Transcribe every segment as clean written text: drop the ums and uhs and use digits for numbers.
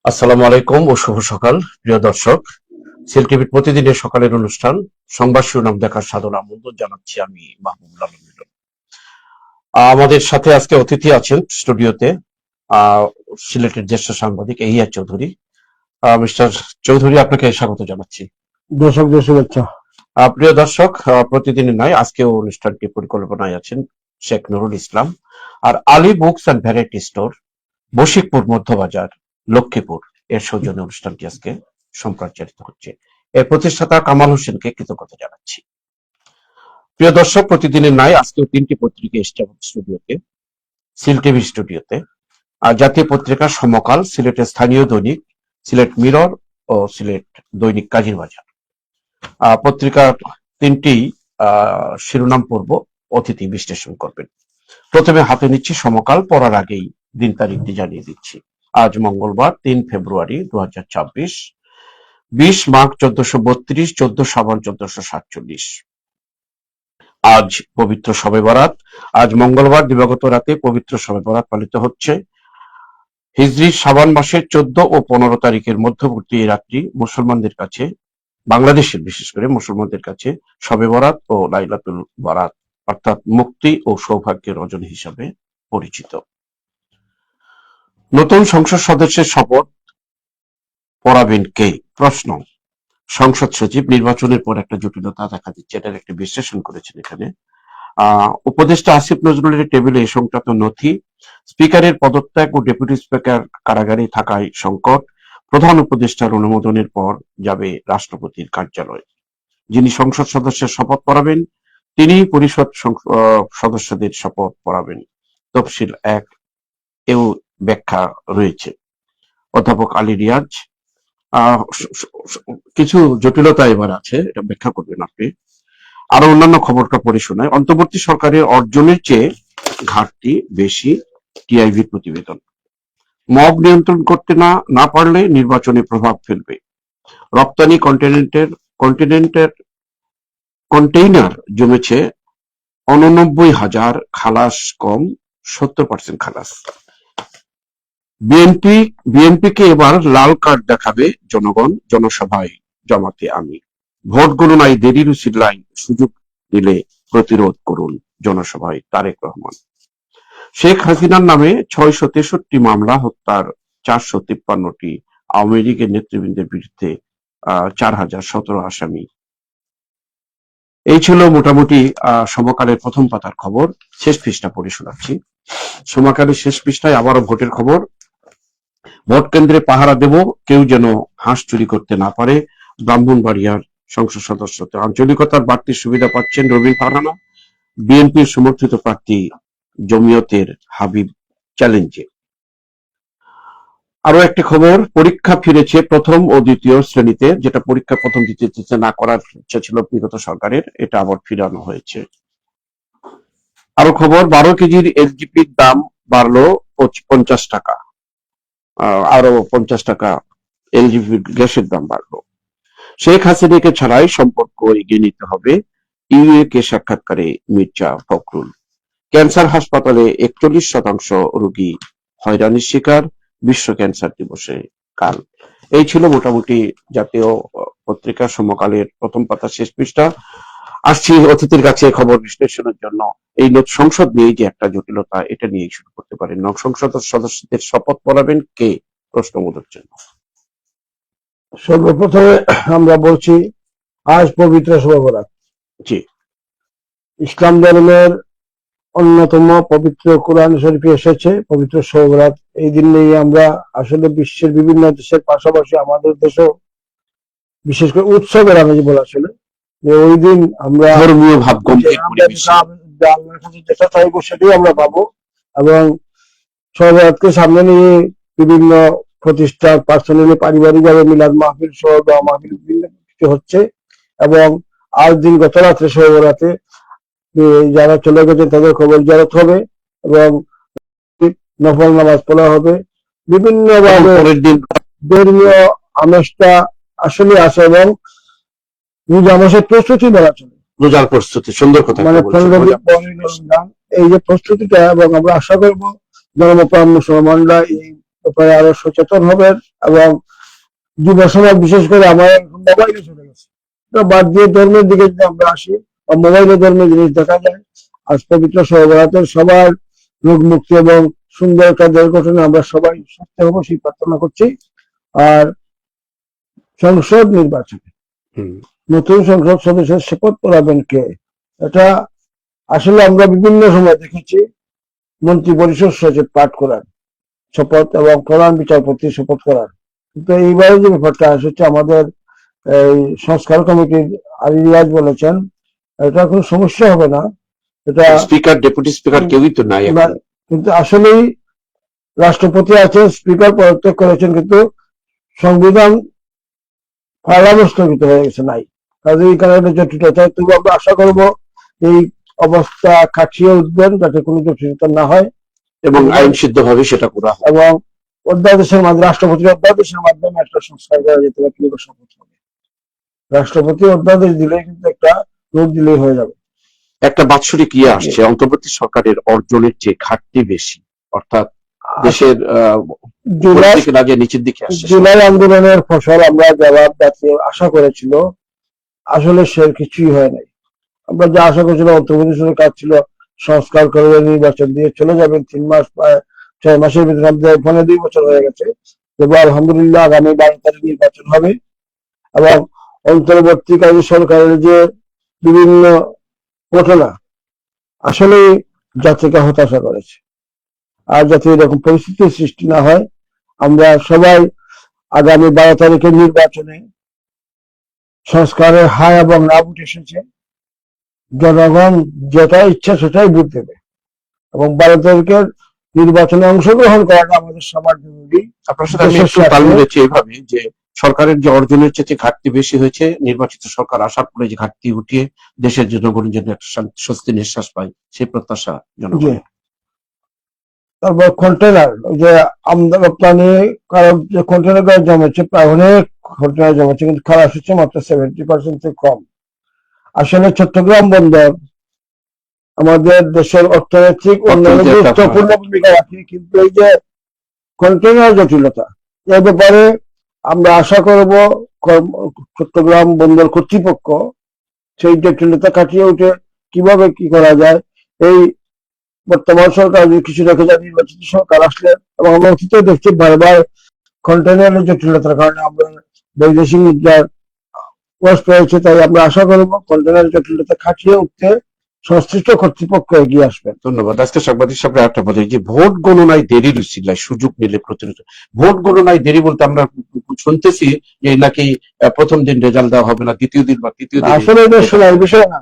আসসালামু আলাইকুম ও শুভ সকাল প্রিয় দর্শক। সিল টিভির প্রতিদিনের সকালের অনুষ্ঠান সংবাদ শিরোনাম দেখার সাদর আমন্ত্রণ জানাচ্ছি আমি মাহবুবুল আলম মিলন। আমাদের সাথে আজকে অতিথি আছেন স্টুডিওতে সিলেটের জ্যেষ্ঠ সাংবাদিক এহিয়া চৌধুরী। মিস্টার চৌধুরী, আপনাকে স্বাগত জানাচ্ছি। দর্শকদের শুভেচ্ছা। প্রিয় দর্শক, প্রতিদিনের নয় আজকেও অনুষ্ঠানটি পরিকল্পনায় আছেন শেখ নুরুল ইসলাম আর Ali books and variety store, Bashikpur Madhyabazar, Lakshmipur এর সৌজন্যে অনুষ্ঠানটি আজকে সম্প্রচারিত হচ্ছে। এর প্রতিষ্ঠাতা কামাল হোসেনকে কৃতজ্ঞতা জানাচ্ছি। প্রিয় দর্শক, প্রতিদিনের ন্যায় আজকেও তিনটি পত্রিকা এসছে স্টুডিওতে, সিল টিভি স্টুডিওতে। আর জাতীয় পত্রিকা সমকাল, সিলেটের স্থানীয় দৈনিক সিলেট মিরর ও সিলেট দৈনিক কাজীর বাজার। পত্রিকার তিনটি শিরোনাম পড়ব, অতিথি বিশ্লেষণ করবেন। প্রথমে হাতে নিচ্ছি সমকাল, পড়ার আগেই দিন তারিখটি জানিয়ে দিচ্ছি। আজ মঙ্গলবার ৩ ফেব্রুয়ারি ২০২৬, ২০ মাঘ ১৪৩২, ১৪ শ্রাবণ ১৪৪৭। আজ পবিত্র শবে বরাত। আজ মঙ্গলবার দিবাগত রাতে পবিত্র শবে বরাত পালিত হচ্ছে। হিজরি শাবান মাসের ১৪ ও ১৫ তারিখের মধ্যবর্তী এই রাত্রি মুসলমানদের কাছে, বাংলাদেশের বিশেষ করে মুসলমানদের কাছে শবে বরাত ও লাইলাতুল বারাত অর্থাৎ মুক্তি ও সৌভাগ্যের রজনী হিসাবে পরিচিত। নতুন সংসদ সদস্যের শপথ পড়াবেন কে? প্রশ্ন। সংসদ সচিব নির্বাচনের পর একটা জটিলতা দেখা দিচ্ছে, এটার একটি বিশ্লেষণ করেছেন এখানে। উপদেষ্টা আসিফ নজরুলের টেবিলে এই সংক্রান্ত নথি, স্পিকারের পদত্যাগ ও ডেপুটি স্পিকার কারাগারে থাকায় সংকট, প্রধান উপদেষ্টার অনুমোদনের পর যাবে রাষ্ট্রপতির কার্যালয়। যিনি সংসদ সদস্যের শপথ পড়াবেন তিনি পরিষদ সদস্যদের শপথ পড়াবেন। তফসিল ১ এও ব্যাখ্যা রয়েছে। অধ্যাপক আলী রিয়াজ, কিছু জটিলতা এবার আছে, এটা ব্যাখ্যা করবেন আপনি। আরো অন্যান্য খবরটা পড়ে শোনায়। অন্তর্বর্তী সরকারের অর্জনের চেয়ে ঘাটতি বেশি, টিআইবির প্রতিবেদন। মব নিয়ন্ত্রণ করতে না পারলে নির্বাচনে প্রভাব ফেলবে। রপ্তানি কন্টেইনার জমেছে ৮৯,০০০, খালাস কম, ৭০% খালাস। বিএনপিকে এবার লাল কার্ড দেখাবে জনগণ, জনসভায় জমাতে আমি। ভোট গণনায় দেরির উসিলায় সুযোগ দিলে প্রতিরোধ করুন, জনসভায় তারেক রহমান। শেখ হাসিনার নামে ৬৬৩ মামলা, হত্যার ৪৫৩টি, আওয়ামী লীগের নেতৃবৃন্দের বিরুদ্ধে ৪,০১৭ আসামি। এই ছিল মোটামুটি সমকালের প্রথম পাতার খবর। শেষ পৃষ্ঠা পড়ে শোনাচ্ছি। সমকালের শেষ পৃষ্ঠায় আবারও ভোটের খবর। ভোট কেন্দ্রে পাহারা দেব, কেউ যেন হাঁস চুরি করতে না পারে। ব্রাহ্মণবাড়িয়ার সংসদ সদস্যতে আঞ্চলিকতার বাড়তি সুবিধা পাচ্ছেন রবিন ফারহানা। বিএনপির সমর্থিত প্রার্থী জমিয়তের হাবিব চ্যালেঞ্জে। আরো একটি খবর, পরীক্ষা ফিরেছে প্রথম ও দ্বিতীয় শ্রেণীতে, যেটা পরীক্ষা প্রথম দ্বিতীয় শ্রেণীতে না করার ইচ্ছা ছিল বিগত সরকারের, এটা আবার ফিরানো হয়েছে। আরো খবর, ১২ কেজির এলজিপির দাম বাড়লো ৫০ টাকা, আরো ৫০ টাকা এলজিপি গ্যাসের দাম বাড়লো। শেখ হাসিনাকে ছাড়াই সম্পর্ক এগিয়ে নিতে হবে, ইউএ কে সাক্ষাৎকারে মির্জা ফখরুল। ক্যান্সার হাসপাতালে ৪১% রোগী হয়রানির শিকার, বিশ্ব ক্যান্সার দিবসে কাল। এই ছিল মোটামুটি জাতীয় পত্রিকা সমকালের প্রথম পাতা শেষ পৃষ্ঠা। আসছি অতিথির কাছে খবর বিশ্লেষণের জন্য। এই সংসদ নিয়ে যে একটা জটিলতা, এটা নিয়ে শুরু করতে পারেন। সংসদ সদস্যদের শপথ পড়াবেন কে? প্রশ্নবোধক জন্য। সর্বপ্রথমে আমরা বলছি আজ পবিত্র শবে বরাত। জি। ইসলাম ধর্মের অন্যতম পবিত্র কোরআন শরীফে এসেছে পবিত্র শবে বরাত। এই দিন নিয়ে আমরা আসলে বিশ্বের বিভিন্ন দেশের পাশাপাশি আমাদের দেশেও বিশেষ করে উৎসবের আমেজ বলা ছিল যে ওই দিন আমরা ধর্মীয় ভাবগম্ভীর যেটা চাইবো সেটাই আমরা পাবো। এবং শবে বরাতকে সামনে নিয়ে বিভিন্ন প্রতিষ্ঠান, পার্সোনালি পারিবারিকভাবে মিলাদ মাহফিল সহ দোয়া মাহফিল বিভিন্ন কিছু হচ্ছে। এবং আজ দিন গত রাত্রে শবে বরাতে যারা চলে গেছে তাদের কবর জিয়ারত হবে এবং নফল নামাজ পড়া হবে। বিভিন্ন ভাবে ধর্মীয় আমেজটা আসলে আছে এবং রোজা মাসের প্রস্তুতি বলা চলে। রোজার প্রস্তুতি, সুন্দর কথা। মানে এই যে প্রস্তুতিটা, এবং আমরা আশা করবো জনপ্রাণ মুসলমানরা এই ব্যাপারে আরো সচেতন হবেন। এবং যুব সমাজ বিশেষ করে আমার মোবাইলে চলে গেছে, এটা বাদ দিয়ে ধর্মের দিকে যদি আমরা আসি, বা মোবাইলে ধর্মের জিনিস দেখা যায়। আজ পবিত্র সহবরাতের সবার রোগ মুক্তি এবং সুন্দর একটা দেশ গঠনে আমরা সবাই সুস্থ হবো সেই প্রার্থনা করছি। আর সংসদ নির্বাচনে হুম। নতুন সংসদ সদস্যের শপথ পড়াবেন কে, এটা আসলে আমরা বিভিন্ন সময় দেখেছি মন্ত্রী পরিষদ সচিব পাঠ করার শপথ এবং প্রধান বিচারপতি শপথ করার, কিন্তু এইবারে যে ব্যাপারটা হচ্ছে আমাদের এই সংস্কার কমিটির আলী রিয়াজ বলেছেন এটা কোনো সমস্যা হবে না, এটা স্পিকার ডেপুটি স্পিকার কেউই তো নাই এখন। কিন্তু আসলেই রাষ্ট্রপতি আছেন, স্পিকার পদত্যাগ করেছেন, কিন্তু সংবিধান পার্লামেন্ট স্থগিত হয়ে গেছে, নাই। কাজে এই কারণে জটিলতা, তবু আমরা আশা করবো এই অবস্থা কাটিয়ে উঠবেন যাতে কোনো জটিলতা না হয় এবং আইন সিদ্ধ ভাবে সেটা করা হয়। এবং অধ্যাদেশের মাধ্যমে রাষ্ট্রপতির অধ্যাদেশের মাধ্যমে একটা সংস্কার করা যেতে পারে কিভাবে শপথ হবে। রাষ্ট্রপতি অধ্যাদেশ দিলে কিন্তু একটা রোগ দিলেই হয়ে যাবে। একটা বাৎসরিক ইয়ে আসছে, অন্তর্বর্তী সরকারের অর্জনের চেয়ে ঘাটতি বেশি, অর্থাৎ দেশের জুলাই রাজ্যে নিচের দিকে আসছে। জুলাই আন্দোলনের ফসল আমরা জবাব জাতীয় আশা করেছিল, আসলে সে কিছুই হয় নাই। আমরা যা আশা করেছিলাম অন্তর্বর্তী সরকার ছিল সংস্কার করবে, নির্বাচন দিয়ে চলে যাবেন, 3 মাস 6 মাসের ভিতরে আমাদের ফোনে 2 বছর হয়ে গেছে। তবে আলহামদুলিল্লাহ আগামী 12 তারিখ নির্বাচন হবে এবং অন্তর্বর্তীকালীন সরকারের যে বিভিন্ন ঘটনা আসলে জাতিকে হতাশা করেছে। আর যাতে এরকম পরিস্থিতির সৃষ্টি না হয়, আমরা সবাই আগামী 12 তারিখের নির্বাচনে সংস্কারের হার এবং না উঠে এসেছে, জনগণ যেটা ইচ্ছা সেটাই ভোট দেবে এবং 12 তারিখের নির্বাচনে অংশগ্রহণ করাটা আমাদের সবার জরুরি। আপনার সাথে আমি একটু তাল মিলেছি এভাবে যে সরকারের যে অর্জনের চেয়ে ঘাটতি বেশি হয়েছে, নির্বাচিত সরকার আসার পরে যে ঘাটতি উঠিয়ে দেশের জনগণের জন্য একটা স্বস্তি নিঃশ্বাস পায়, সেই প্রত্যাশা জনগণের। তারপর কন্টেনার, যে আমদানি রপ্তানি কারক যে কন্টেনার গুলো জমেছে, প্রায় অনেক কন্টেনার জমেছে, কিন্তু খালাস হচ্ছে মাত্র 70% থেকে কম। আসলে চট্টগ্রাম বন্দর আমাদের দেশের অর্থনৈতিক উন্নয়নে গুরুত্বপূর্ণ ভূমিকা রাখে, কিন্তু এই যে কন্টেনার জটিলতা, এ ব্যাপারে আমরা আশা করব চট্টগ্রাম বন্দর কর্তৃপক্ষ সেই জটিলতা কাটিয়ে উঠে কিভাবে কি করা যায়। এই বর্তমান সরকার যদি কিছু রেখে যায়, নির্বাচিত সরকার আসলে, এবং আমরা অতীতে দেখছি বারবার কন্টেনারের জটিলতার কারণে আমরা বৈদেশিক মুদ্রার কষ্ট হয়েছে। তাই আমরা আশা করবো কন্টেনারের জটিলতা কাটিয়ে উঠতে সংশ্লিষ্ট কর্তৃপক্ষ এগিয়ে আসবেন। ধন্যবাদ। আজকে সাংবাদিক সাহেব একটা বলে যে ভোট গণনায় দেরির উছিলায় সুযোগ নিলে প্রতিরোধ। ভোট গণনায় দেরি বলতে আমরা শুনতেছি যে নাকি প্রথম দিন রেজাল্ট দেওয়া হবে না, দ্বিতীয় দিন বা তৃতীয় দিন। আসলে এটা শোনার বিষয় না,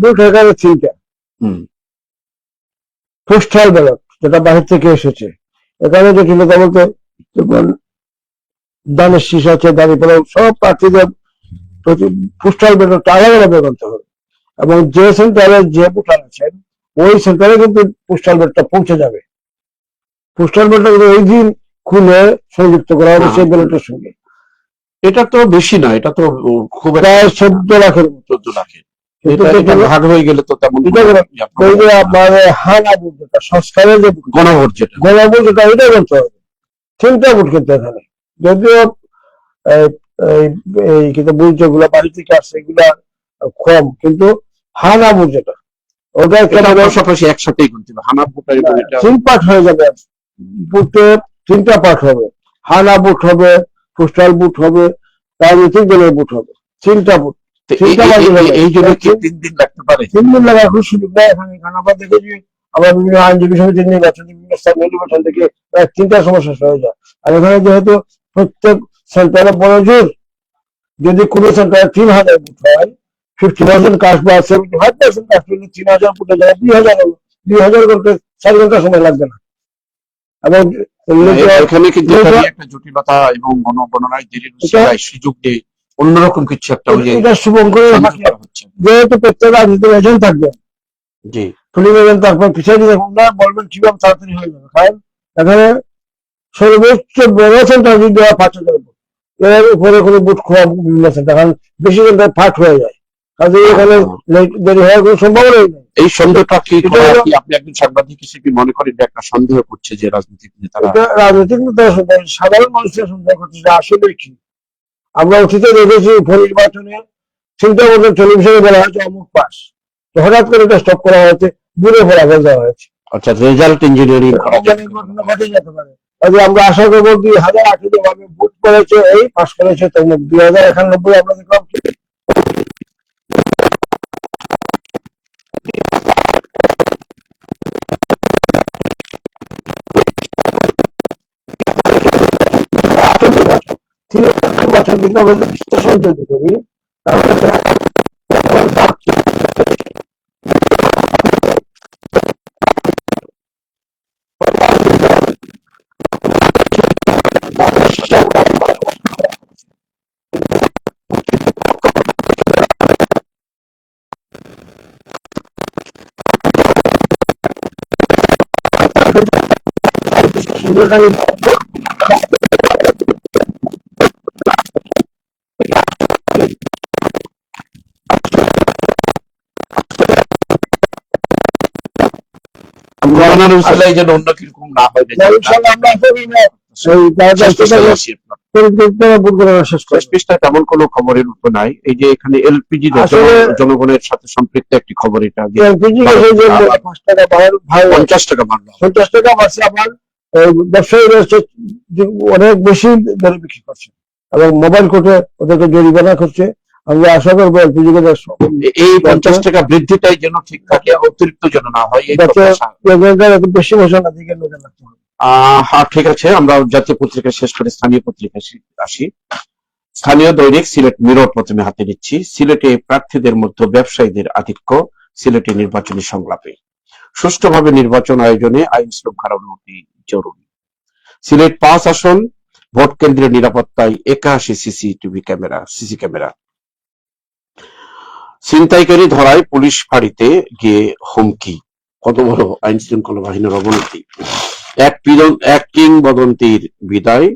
ভোট এখানে চিন্তা পোস্টাল ব্যালট যেটা বাহির থেকে এসেছে, এখানে জটিলতা বলতে দানের শীষ আছে, দাঁড়িয়ে সব প্রার্থীদের পোস্টাল ব্যালট আলাদা আলাদা করতে হবে এবং যে সেন্টারে যে ভোটার আছেন ওই সেন্টারে কিন্তু পোস্টাল ব্যালটটা পৌঁছে যাবে। পোস্টাল ব্যালটটা ওই দিন খুলে সংযুক্ত করা হবে সেই ব্যালটের সঙ্গে। এটা তো বেশি না, এটা তো খুব প্রায় 14 লাখের 14 লাখের ভাগ হয়ে গেলে তো তেমন হানা ভোট যেটা সংস্কারের যে গণভোট যেটা এটা করতে হবে। 3টা ভোট কিন্তু এখানে, যদিও এই কিন্তু বুঝ যেগুলা বাড়ি থেকে আসছে এগুলা কম, কিন্তু হানা ভোট যেটা ওটা পাশাপাশি একসাথেই করতে হবে। হানা ভোট 3 পার্ট হয়ে যাবে, ভোটে 3টা পার্ট হবে, হানা ভোট হবে, পোস্টাল ভোট হবে, রাজনৈতিক দলের ভোট হবে, 3টা ভোট। এই জন্য কি 3 দিন লাগতে পারে? 3 দিন লাগার কোনো সুযোগ নেই এখানে। আমরা দেখেছি আমরা বিভিন্ন আইনজীবী সমিতির নির্বাচন, বিভিন্ন স্থানীয় নির্বাচন থেকে প্রায় 3টা সমস্যা হয়ে যায়। আর এখানে যেহেতু প্রত্যেক সেন্টারে বড় জোর, যদি কোনো সেন্টারে 3000 ভোট হয়, 50% কাস্ট বা 75% কাস্ট হলে 3000 ভোটে যায় 2000 হলো, 2000 করতে 4 ঘন্টা সময় লাগবে না। এবং এখানে কিন্তু একটা জটিলতা এবং গণগণনায় দেরির সুযোগ দিয়ে অন্যরকম কিছু একটা এটা শুভঙ্কর হচ্ছে, যেহেতু প্রত্যেক রাজনীতির এজেন্ট থাকবে, জি পুলিশ এজেন্ট থাকবে, পিছিয়ে দিয়ে বলবেন কিভাবে তাড়াতাড়ি হয়ে যাবে। কারণ এখানে সর্বোচ্চ বড় সেন্টার যদি দেওয়া 5000 ভোট, এর উপরে কোনো ভোট খোয়া বিভিন্ন সেন্টার, কারণ বেশি সেন্টার ফাট হয়ে যায়। কাজে এখানে দেরি হওয়ার কোনো সম্ভাবনাই নেই। এই সন্দেহটা কি এটা হলো- কি আপনি একজন সাংবাদিক হিসেবে মনে করেন যে একটা সন্দেহ করছে যে রাজনৈতিক নেতারা? এটা রাজনৈতিক নেতারা সন্দেহ, সাধারণ মানুষের সন্দেহ করছে যে আসলে কি। আমরা অতীতে দেখেছি নির্বাচনে চিন্তা করতে টেলিভিশনে বলা হয়েছে অমুক পাস, তো হঠাৎ করে এটা স্টপ করা হয়েছে, দূরে ফলাফল দেওয়া হয়েছে। আচ্ছা, রেজাল্ট ইঞ্জিনিয়ারিং ঘটে যেতে পারে। কাজে আমরা আশা করবো 2018 ভাবে ভোট করেছে এই পাস করেছে তমুক, 2091 আমরা দেখলাম নির্বাচন কিন্তু আমরা যদি বিশ্লেষণ যদি করি তাহলে গণনার উসিলায় যেন অন্য কিরকম না হয় ইনশাআল্লাহ আমরা করি না সেই শেষ শেষ পৃষ্ঠায় তেমন কোনো খবরের উৎস নাই। এই যে এখানে এলপিজি জনগণের সাথে সম্পৃক্ত একটি খবর, এটা এলপিজি 5 টাকা বাড়ানো, 50 টাকা বাড়লো, 50 টাকা বাড়ছে। আবার ব্যবসায়ীরা অনেক বেশি দরে বিক্রি করছে এবং মোবাইল কোর্টে ওদেরকে জরিমানা করছে। আমরা আশা করবো এলপিজি এই 50 টাকা বৃদ্ধিটাই যেন ঠিক থাকে, অতিরিক্ত যেন না হয়। বেশি ঘোষণা দিকে নজর রাখতে হবে। হ্যাঁ, ঠিক আছে, আমরা জাতীয় পত্রিকা শেষ করে স্থানীয় পত্রিকায় আসি। স্থানীয় দৈনিক সিলেট মিরর প্রথমে হাতে নিচ্ছি। সিলেটে প্রার্থীদের মধ্যে ব্যবসায়ীদের আধিক্য, সিলেটে নির্বাচনী সংলাপে। সুষ্ঠুভাবে নির্বাচন আয়োজনে আইন শৃঙ্খলার উন্নতি জরুরি। সিলেট 5 আসন ভোট কেন্দ্রের নিরাপত্তায় 81 সিসি ক্যামেরা। ছিনতাইকারী ধরায় পুলিশ ফাঁড়িতে গিয়ে হুমকি, কত বড় আইন শৃঙ্খলা বাহিনীর অবনতি। এক কিংবদন্তির বিদায়,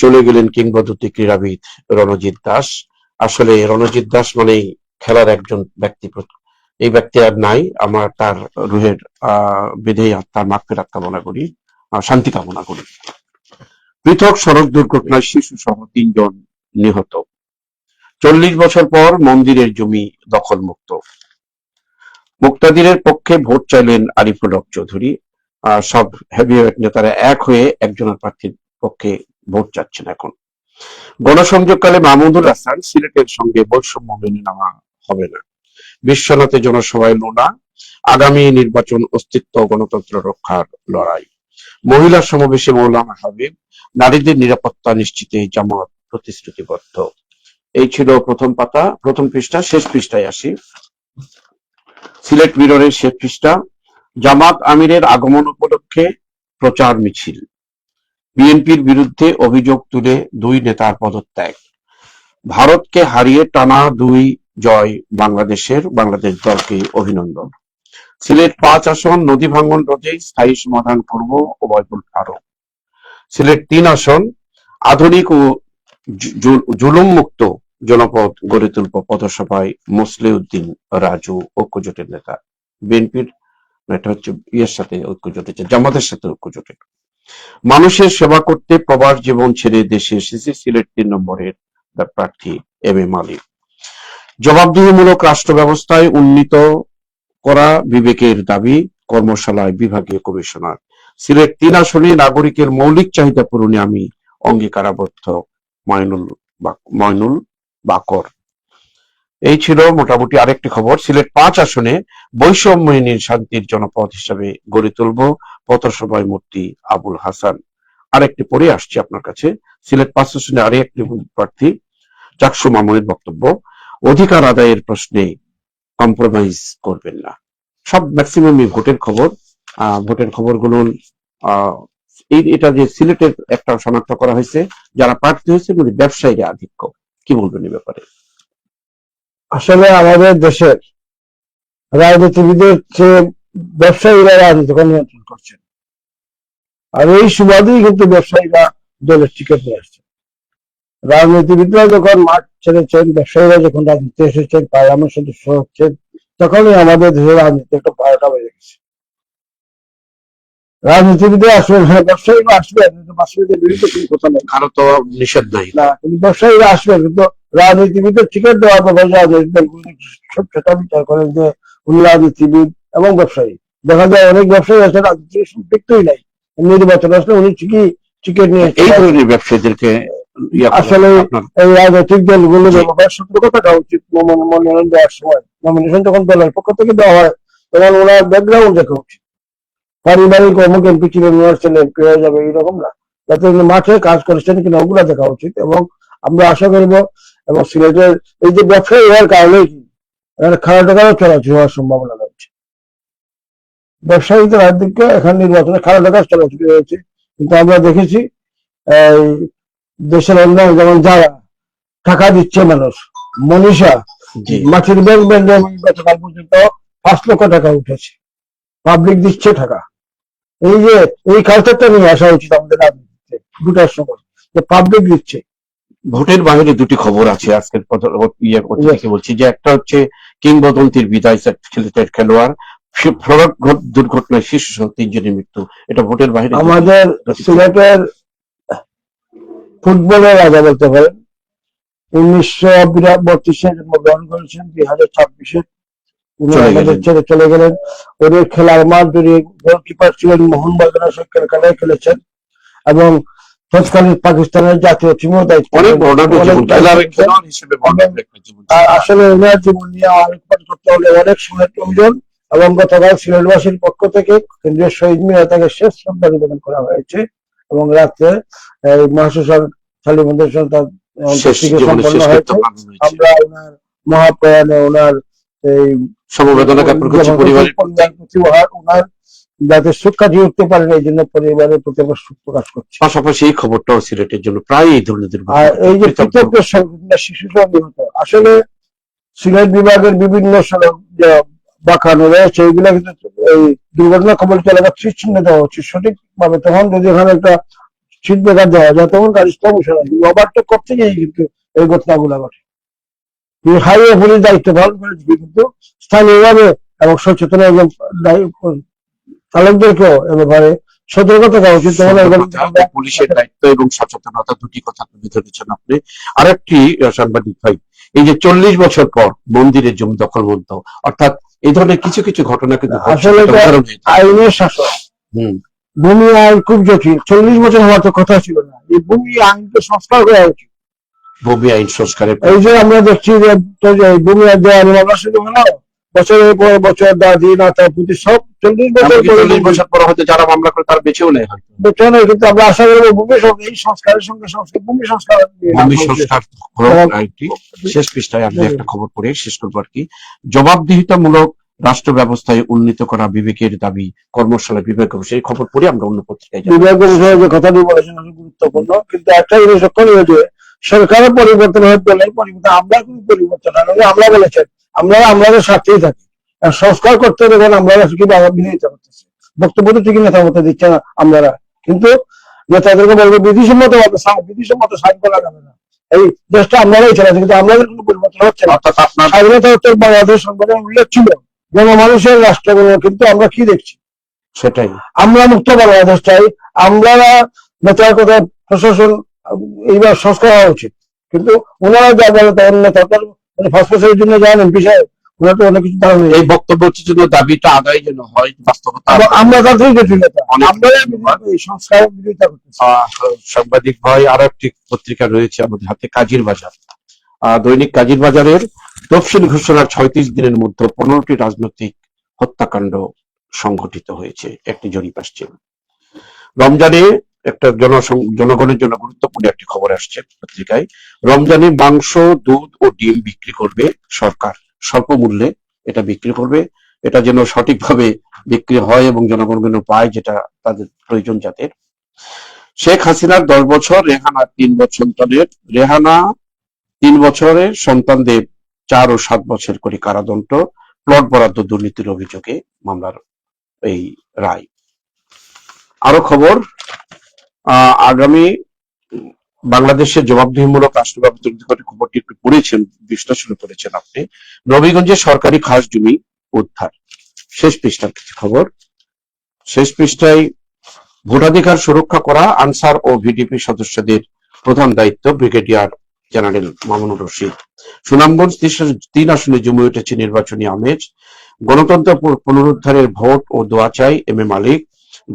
চলে গেলেন কিংবদন্তি ক্রীড়াবিদ রণজিৎ দাস। আসলে রণজিৎ দাস মানেই খেলার একজন ব্যক্তি, এই ব্যক্তি আর নাই। আমার তার রুহের বিধেয় আত্মার মাগফিরাত কামনা করি, শান্তি কামনা করি। পৃথক সড়ক দুর্ঘটনায় শিশু সহ 3 জন নিহত। 40 বছর পর মন্দিরের জমি দখল মুক্ত। মুক্তাদিরের পক্ষে ভোট চাইলেন আরিফুল হক চৌধুরী। সব হেভিওয়েট নেতারা এক হয়ে একজনের প্রার্থীর পক্ষে ভোট চাচ্ছেন এখন। গণসংযোগকালে মাহমুদুল হাসান, সিলেটের সঙ্গে বৈষম্য মেনে নেওয়া হবে না। বিশ্বনাথে জনসভায় লোনা, আগামী নির্বাচন অস্তিত্ব গণতন্ত্র রক্ষার লড়াই। মহিলা সমাবেশে মৌলানা হাবিব, নারীদের নিরাপত্তা নিশ্চিতে জামাত প্রতিশ্রুতিবদ্ধ। এই ছিল প্রথম পৃষ্ঠা। শেষ পৃষ্ঠায় আসি। সিলেট মিররের শেষ পৃষ্ঠা। জামাত আমিরের আগমন উপলক্ষে প্রচার মিছিল। বিএনপির বিরুদ্ধে অভিযোগ তুলে 2 নেতার পদত্যাগ। ভারতকে হারিয়ে টানা 2 জয় বাংলাদেশ দলকে অভিনন্দন। সিলেট 5 আসন নদী ভাঙ্গন রোধে স্থায়ী সমাধান করব ওবায়দুল ফারুক। সিলেট 3 আসন আধুনিক ও জুলুম মুক্ত জনপদ গড়ে তুলব পথসভায় মোসলেউদ্দিন রাজু, ঐক্যজোটের নেতা। বিএনপির এটা হচ্ছে ইয়ের সাথে ঐক্য জোটেছে, জামাতের সাথে ঐক্য জোটে। মানুষের সেবা করতে প্রবাস জীবন ছেড়ে দেশে এসেছে সিলেট 3 নম্বরের প্রার্থী এম এ মালিক। জবাবদিহিমূলক রাষ্ট্র ব্যবস্থায় উন্নীত করা বিবেকের দাবি, কর্মশালায় বিভাগীয় কমিশনার। সিলেট 3 আসনে নাগরিকের মৌলিক চাহিদা পূরণে আমি অঙ্গীকারাবদ্ধ, ময়নুল বাকর। এই ছিল মোটামুটি আরেকটি খবর। সিলেট 5 আসনে বৈষম্যহীন শান্তির জনপদ হিসাবে গড়ে তুলব পথসভায় মূর্তি আবুল হাসান। আরেকটি পড়ে আসছি আপনার কাছে। সিলেট 5 আসনে আরেকটি প্রার্থী চাকসু মামুনের বক্তব্য, অধিকার আদায়ের প্রশ্নে কম্প্রোমাইজ করবেন না। সব ম্যাক্সিমামই ভোটের খবর। ভোটের খবরগুলো এটা যে সিলেটের একটা শনাক্ত করা হয়েছে, যারা প্রার্থী হয়েছে ব্যবসায়ীরা আধিক্য। কি বলবেন এই ব্যাপারে? আসলে আমাদের দেশের রাজনীতিবিদের চেয়ে ব্যবসায়ীরা রাজনীতিকে নিয়ন্ত্রণ করছেন, আর এই সুবাদেই কিন্তু ব্যবসায়ীরা দলের টিকিট নিয়ে আসছে। রাজনীতিবিদরা যখন মাঠ ছেড়েছেন, ব্যবসায়ীরা যখন রাজনীতি এসেছেন, পার্লামেন্ট সদস্য হচ্ছেন, তখনই আমাদের দেশের রাজনীতি একটা বারোটা বেজে গেছে। রাজনীতিবিদে আসবেন, হ্যাঁ ব্যবসায়ীরা আসবেন, কিন্তু ব্যবসায়ীদের বিরুদ্ধে কোনো কথা নেই, কারো তো নিষেধ নাই। না, কিন্তু ব্যবসায়ীরা আসবেন, কিন্তু রাজনীতিবিদের টিকিট দেওয়ার ব্যাপারে রাজনীতিবিদ সেটা বিচার করেন যে উনি রাজনীতিবিদ এবং ব্যবসায়ী। দেখা যায় অনেক ব্যবসায়ী আছে রাজনীতির সম্পৃক্তই নাই, নির্বাচন আসলে উনি ঠিকই টিকিট নিয়ে এই ধরনের ব্যবসায়ীদেরকে আসলে এই রাজনৈতিক দলগুলো ব্যাপারে সতর্ক থাকা উচিত। মনোনয়ন দেওয়ার সময় নমিনেশন যখন দলের পক্ষ থেকে দেওয়া হয় তখন ওনার ব্যাকগ্রাউন্ড দেখা উচিত, পারিবারিক অমুক এমপি ছিলেন ওনার ছেলে এমপি হয়ে যাবে এইরকম না, যাতে উনি মাঠে কাজ করেছেন কিনা ওগুলা দেখা উচিত। এবং আমরা আশা করব, এবং সিলেটের এই যে ব্যবসায়ী হওয়ার কারণে কি খারাপ টাকারও চলাচল হওয়ার সম্ভাবনা রয়েছে। ব্যবসায়ীদের দিকে এখন নির্বাচনে খারাপ টাকার চলাচল হয়েছে, কিন্তু আমরা দেখেছি এই দেশের অন্য যেমন যারা টাকা দিচ্ছে মানুষ, মনীষা মাটির ব্যাংক ব্যাংকে গতকাল পর্যন্ত 5 লক্ষ টাকা উঠেছে, পাবলিক দিচ্ছে টাকা। এই যে এই কালচারটা নিয়ে আসা উচিত আমাদের রাজনীতিতে ভোটের সময়, যে পাবলিক দিচ্ছে। ভোটের বাইরে দুটি খবর আছে আজকের অতিথিকে বলছি, যে একটা হচ্ছে কিংবদন্তির বিদায় সিলেটের খেলোয়াড়, সড়ক দুর্ঘটনায় শিশু সহ 3 জনের মৃত্যু। এটা ভোটের বাইরে আমাদের সিলেটের ফুটবলের রাজা বলতে পারেন, 1932 জন্মগ্রহণ করেছেন, 2026 উনি আমাদের ছেড়ে চলে গেলেন। ওদের খেলার মাঠ ধরে গোলকিপার ছিলেন, মোহনবাগানের খেলায় খেলেছেন এবং তৎকালীন পাকিস্তানের জাতীয় টিমেও দায়িত্ব। আসলে ওনার জীবন নিয়ে আলোকপাত করতে হলে অনেক সময় প্রয়োজন, এবং গতকাল সিলেটবাসীর পক্ষ থেকে কেন্দ্রীয় শহীদ মিনারে তাকে শেষ শ্রদ্ধা নিবেদন করা হয়েছে, এবং রাত্রে মহাশ্মশান শালীমন্দির সন্তান সম্পন্ন হয়েছে। আমরা ওনার মহাপ্রয়াণে ওনার এই সমবেদনা জ্ঞাপন করছি পরিবারের প্রতি, ওনার যাতে সুখ কাটিয়ে উঠতে পারেন এই জন্য পরিবারের প্রতি আমরা সুখ প্রকাশ করছি। পাশাপাশি এই খবরটাও সিলেটের জন্য প্রায় এই ধরনের আর এই যে শিশু নিহত, আসলে সিলেট বিভাগের বিভিন্ন সড়ক যে বাঁকানো রয়েছে এইগুলা কিন্তু এই দুর্ঘটনা কবলিত এলাকা চিহ্ন দেওয়া উচিত সঠিকভাবে। তখন যদি এখানে একটা সিট ব্রেকার দেওয়া যায় তখন গাড়ি সমস্যা নাই, কিন্তু ওভারটেক করতে গিয়ে কিন্তু এই ঘটনাগুলো ঘটে। হাইওয়ে পুলিশ দায়িত্ব পালন করেছে, কিন্তু স্থানীয়ভাবে এবং সচেতন এবং চালকদেরকেও এ ব্যাপারে সতর্কতা দেওয়া উচিত। পুলিশের দায়িত্ব এবং সচেতনতা দুটি কথা তুলে ধরেছেন আপনি। আরেকটি সাংবাদিক ভাই, এই যে 40 বছর পর মন্দিরের জমি দখল বন্ধ, অর্থাৎ এই ধরনের কিছু কিছু ঘটনা কিন্তু আসলে আইনের শাসন, ভূমি আইন খুব জটিল। 40 বছর হওয়ার তো কথা ছিল না, এই ভূমি আইনকে সংস্কার করা উচিত। ভূমি আইন সংস্কারের এই যে আমরা দেখছি যে ভূমি আইন দেওয়া মামলা শুরু হলো, বছরের পর বছর দাদি নাতা পুঁতি সব 40 বছর পর হয়তো যারা মামলা করে তারা বেঁচেও নেই, হয়তো বেঁচেও নেই। কিন্তু আমরা আশা করবো ভূমি এই সংস্কারের সঙ্গে ভূমি সংস্কার শেষ পৃষ্ঠায় আমি একটা খবর পড়ে শেষ করবো আর কি। জবাবদিহিতামূলক রাষ্ট্র ব্যবস্থায় উন্নীত করা বিবেকের দাবি কর্মশালা বিবেক সেই খবর পড়ে আমরা অন্য পত্রিকায় বিবেক বিষয়ে যে কথাটি বলেছেন গুরুত্বপূর্ণ, কিন্তু একটা জিনিস লক্ষ্য যে সরকারের পরিবর্তন হয়ে দলের পরিবর্তন, আমরা কোন পরিবর্তন হয় আমরা বলেছেন আমরা আমাদের স্বার্থেই থাকি। সংস্কার করতে দেখেন আমরা কি বিরোধিতা করতেছি, বক্তব্য তো ঠিকই নেতা মতো দিচ্ছে না আমরা, কিন্তু নেতাদেরকে বলবো বিধিসম্মত সাইন করা যাবে না, এই দেশটা আমরাই চালাচ্ছি, কিন্তু আমাদের কোনো পরিবর্তন হচ্ছে না। স্বাধীনতা উত্তর বাংলাদেশ সংবিধান উল্লেখ ছিল জনমানুষের রাষ্ট্রগুলো, কিন্তু আমরা কি দেখছি? সেটাই, আমরা মুক্ত বাংলাদেশ চাই, আমরা নেতার কথা প্রশাসন এইবার সংস্কার হওয়া উচিত, কিন্তু ওনারা যা বলে তখন নেতাদের ফাঁসফাসের জন্য যান এমপি সাহেব, ওনারা তো অনেক কিছু ধারণা এই বক্তব্য জন্য দাবিটা আদায় যেন হয় বাস্তবতা, আমরা তাদের জটিলতা আমরা এই সংস্কার বিরোধিতা করতেছি। সাংবাদিক ভাই, আরো একটি পত্রিকা রয়েছে আমাদের হাতে, কাজীর বাজার। দৈনিক কাজীর বাজারের তফসিল ঘোষণার 36 দিনের মধ্যে 15টি রাজনৈতিক হত্যাকাণ্ড সংঘটিত হয়েছে, একটি জরিপ আসছে। রমজানে একটা জনগণের জন্য গুরুত্বপূর্ণ একটি খবর আসছে পত্রিকায়, রমজানে মাংস, দুধ ও ডিম বিক্রি করবে সরকার, স্বল্প মূল্যে এটা বিক্রি করবে, এটা যেন সঠিকভাবে বিক্রি হয় এবং জনগণ যেন পায় যেটা তাদের প্রয়োজন যাদের। শেখ হাসিনার 10 বছর, রেহানা 3 বছর সন্তানের, রেহানা 3 বছরের সন্তানদের 4 ও 7 বছর করে কারাদণ্ড, প্লট বরাদ্দ দুর্নীতির অভিযোগে মামলার এই রায়। আরো খবর, আগামী বাংলাদেশের জবাবদিহিমূলক রাষ্ট্র ব্যবস্থা খবরটি একটু পড়েছেন, বিশ্লেষণ করেছেন আপনি। নবীগঞ্জে সরকারি খাস জমি উদ্ধার, শেষ পৃষ্ঠার কিছু খবর। শেষ পৃষ্ঠায় ভোটাধিকার সুরক্ষা করা আনসার ও ভিডিপি সদস্যদের প্রধান দায়িত্ব, ব্রিগেডিয়ার জেনারেল মামুনুর রশিদ। সুনামগঞ্জ 3 আসনে জমে উঠেছে নির্বাচনী আমেজ। গণতন্ত্র পুনরুদ্ধারের ভোট ও দোয়া চাই, এম এ মালিক।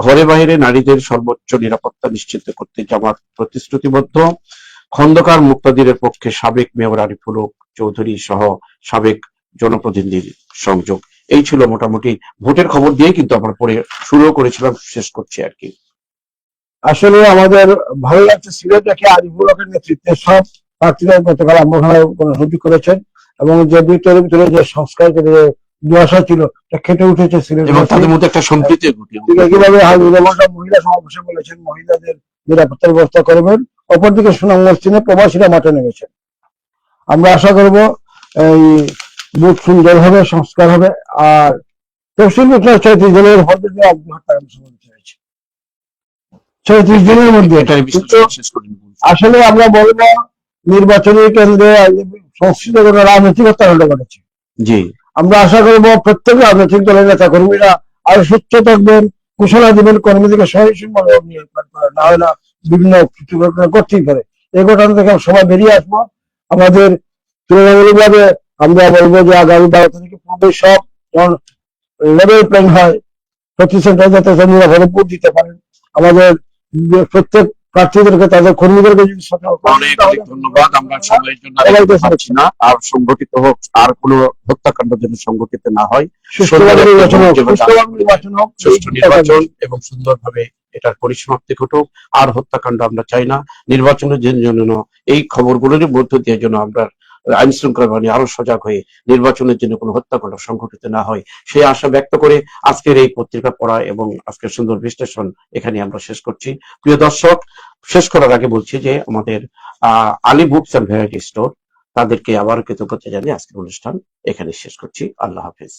ঘরে বাইরে নারীদের সর্বোচ্চ নিরাপত্তা নিশ্চিত করতে জামাত প্রতিশ্রুতিবদ্ধ। খন্দকার মুক্তাদিরের পক্ষে সাবেক মেয়র আরিফুল হক চৌধুরী সহ সাবেক জনপ্রতিনিধির সংযোগ। এই ছিল মোটামুটি ভোটের খবর দিয়ে কিন্তু আমরা পরে শুরু করেছিলাম, শেষ করছি আর কি। আসলে আমাদের ভালো লাগছে সিলেটকে আরিফুল হকের নেতৃত্বে সব প্রার্থীরা গতকাল আম্বখানায় গণসংযোগ করেছেন এবং যে ভিতরে ভিতরে যে সংস্কার যে দুয়াশা ছিল তা খেটে উঠেছে সিলেট এবং তাদের মধ্যে একটা সম্প্রীতি কিভাবে মহিলা সমাবেশে বলেছেন মহিলাদের নিরাপত্তার ব্যবস্থা করবেন। অপরদিকে সুনামগঞ্জ তিনে প্রবাসীরা মাঠে নেমেছেন। আমরা আশা করব এই বুথ সুন্দর হবে, সংস্কার হবে। আর তফসিল 34 জনের হতে যে আত্মহত্যা হয়েছে 34 জনের মধ্যে। আসলে আমরা বলবো নির্বাচনী কেন্দ্রে সংশ্লিষ্ট কোনো রাজনৈতিক হত্যাকাণ্ড ঘটেছে। জি, আমরা আশা করব প্রত্যেক রাজনৈতিক দলের নেতা কর্মীরা আরো সুস্থ থাকবেন, ঘোষণা দিবেন, কর্মীদেরকে সহিষ্ণুভাবে না হয় না বিভিন্ন করতেই পারে। এই ঘটনা থেকে সবাই বেরিয়ে আসবো। আমাদের তুলনামূলকভাবে আমরা বলবো যে আগামী 12 তারিখে পূর্বে সব লেভেল প্ল্যান হয়, প্রতি সেন্টারে যাতে নিরাপদে ভোট দিতে পারেন। আমাদের প্রত্যেক প্রার্থীদেরকে তাদের কর্মীদেরকে যদি অনেক অনেক ধন্যবাদ। আমরা সময়ের জন্য পাচ্ছি না, আর সংগঠিত হোক, আর কোনো হত্যাকাণ্ড যেন সংগঠিত না হয়, সুষ্ঠু নির্বাচন এবং সুন্দরভাবে এটার পরিসমাপ্তি ঘটুক। আর হত্যাকাণ্ড আমরা চাই না। নির্বাচনের জন্য এই খবরগুলোর মধ্য দিয়ে যেন আমরা আইন শৃঙ্খলা বাহিনী আরো সজাগ হয়ে নির্বাচনের জন্য কোনো হত্যাকাণ্ড সংঘটিত না হয়, সেই আশা ব্যক্ত করে আজকের এই পত্রিকা পড়া এবং আজকের সুন্দর বিশ্লেষণ এখানে আমরা শেষ করছি। প্রিয় দর্শক, শেষ করার আগে বলছি যে আমাদের Ali books and variety store, তাদেরকে আবার কৃতজ্ঞতা জানিয়ে আজকের অনুষ্ঠান এখানে শেষ করছি। আল্লাহ হাফিজ।